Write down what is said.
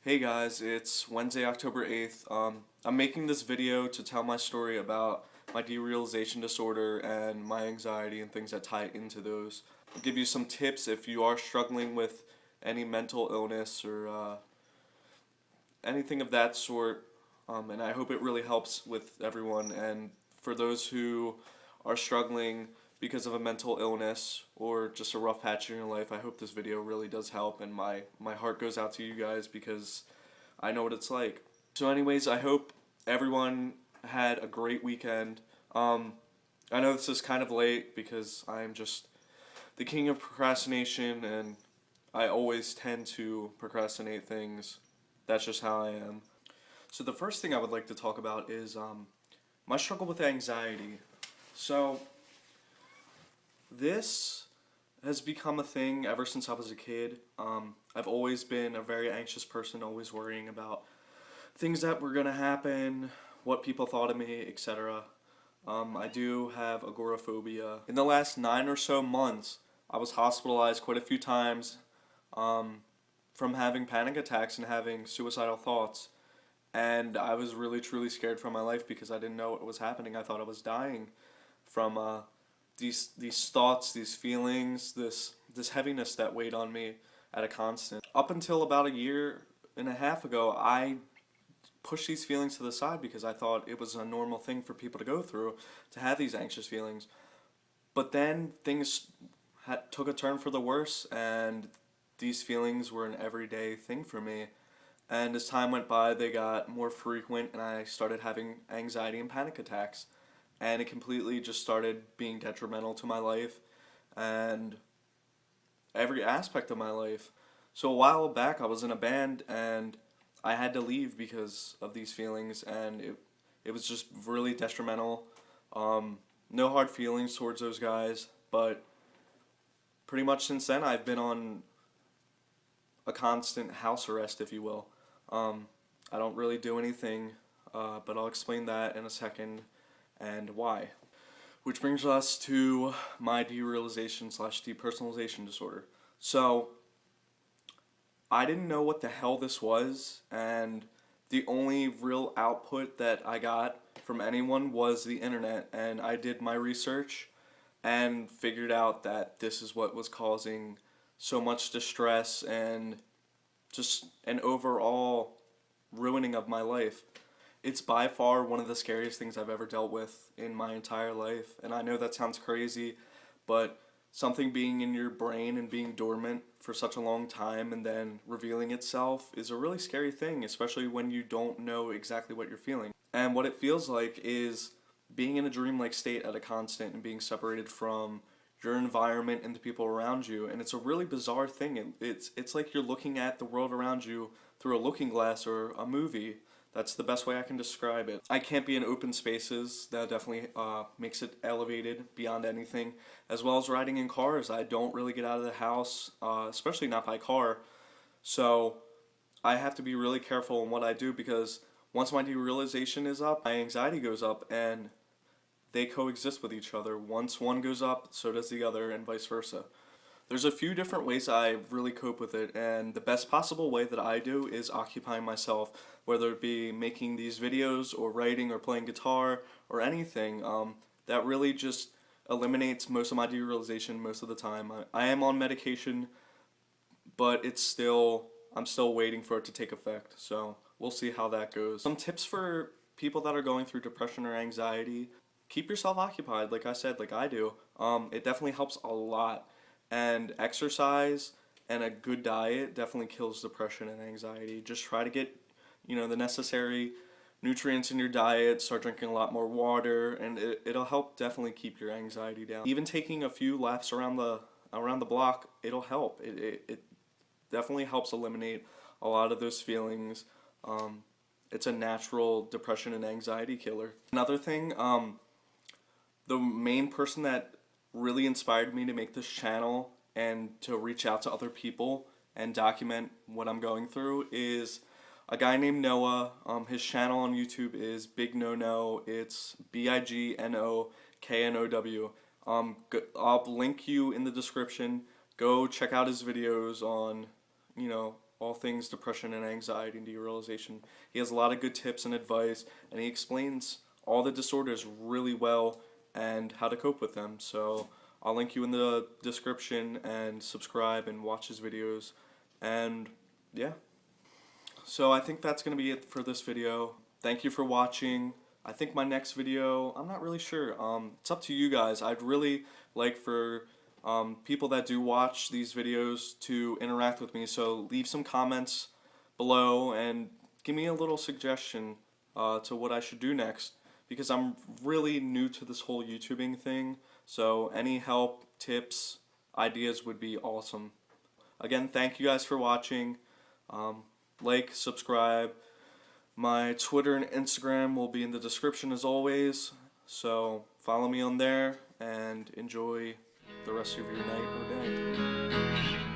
Hey guys, it's Wednesday, October 8th. I'm making this video to tell my story about my derealization disorder and my anxiety and things that tie into those. I'll give you some tips if you are struggling with any mental illness or anything of that sort, and I hope it really helps with everyone. And for those who are struggling because of a mental illness or just a rough patch in your life, I hope this video really does help, and my heart goes out to you guys because I know what it's like. So anyways, I hope everyone had a great weekend. I know this is kind of late because I'm just the king of procrastination and I always tend to procrastinate things. That's just how I am. So the first thing I would like to talk about is my struggle with anxiety. So this has become a thing ever since I was a kid. I've always been a very anxious person, always worrying about things that were going to happen, what people thought of me, etc. I do have agoraphobia. In the last 9 or so months, I was hospitalized quite a few times from having panic attacks and having suicidal thoughts. And I was really truly scared for my life because I didn't know what was happening. I thought I was dying from these thoughts, these feelings, this heaviness that weighed on me at a constant. Up until about a year and a half ago, I pushed these feelings to the side because I thought it was a normal thing for people to go through, to have these anxious feelings. But then things took a turn for the worse, and these feelings were an everyday thing for me. And as time went by, they got more frequent, and I started having anxiety and panic attacks. And it completely just started being detrimental to my life and every aspect of my life. So a while back, I was in a band, and I had to leave because of these feelings, and it was just really detrimental. No hard feelings towards those guys, but pretty much since then, I've been on a constant house arrest, if you will. I don't really do anything, but I'll explain that in a second and why. Which brings us to my derealization slash depersonalization disorder. So, I didn't know what the hell this was, and the only real output that I got from anyone was the internet, and I did my research and figured out that this is what was causing so much distress and just an overall ruining of my life. It's by far one of the scariest things I've ever dealt with in my entire life. And I know that sounds crazy, but something being in your brain and being dormant for such a long time and then revealing itself is a really scary thing, especially when you don't know exactly what you're feeling. And what it feels like is being in a dreamlike state at a constant and being separated from your environment and the people around you. And it's a really bizarre thing. It's like you're looking at the world around you through a looking glass or a movie. That's the best way I can describe it. I can't be in open spaces. That definitely makes it elevated beyond anything. As well as riding in cars. I don't really get out of the house, especially not by car. So I have to be really careful in what I do because once my derealization is up, my anxiety goes up, and they coexist with each other. Once one goes up, so does the other, and vice versa. There's a few different ways I really cope with it, and the best possible way that I do is occupying myself, whether it be making these videos or writing or playing guitar or anything. That really just eliminates most of my derealization most of the time. I am on medication, but I'm still waiting for it to take effect, so we'll see how that goes. Some tips for people that are going through depression or anxiety: keep yourself occupied, like I said, like I do. It definitely helps a lot. And exercise and a good diet definitely kills depression and anxiety. Just try to get, the necessary nutrients in your diet, start drinking a lot more water, and it'll help definitely keep your anxiety down. Even taking a few laps around the block, it'll help. It definitely helps eliminate a lot of those feelings. It's a natural depression and anxiety killer. Another thing, the main person that really inspired me to make this channel and to reach out to other people and document what I'm going through is a guy named Noah. His channel on YouTube is Big No No. It's BIGNOKNOW. I'll link you in the description. Go check out his videos on, all things depression and anxiety and derealization. He has a lot of good tips and advice, and he explains all the disorders really well and how to cope with them. So I'll link you in the description, and subscribe and watch his videos. And yeah. So I think that's going to be it for this video. Thank you for watching. I think my next video, I'm not really sure. It's up to you guys. I'd really like for people that do watch these videos to interact with me. So leave some comments below and give me a little suggestion to what I should do next, because I'm really new to this whole YouTubing thing. So any help, tips, ideas would be awesome. Again, thank you guys for watching. Like, subscribe. My Twitter and Instagram will be in the description as always, so follow me on there and enjoy the rest of your night or day.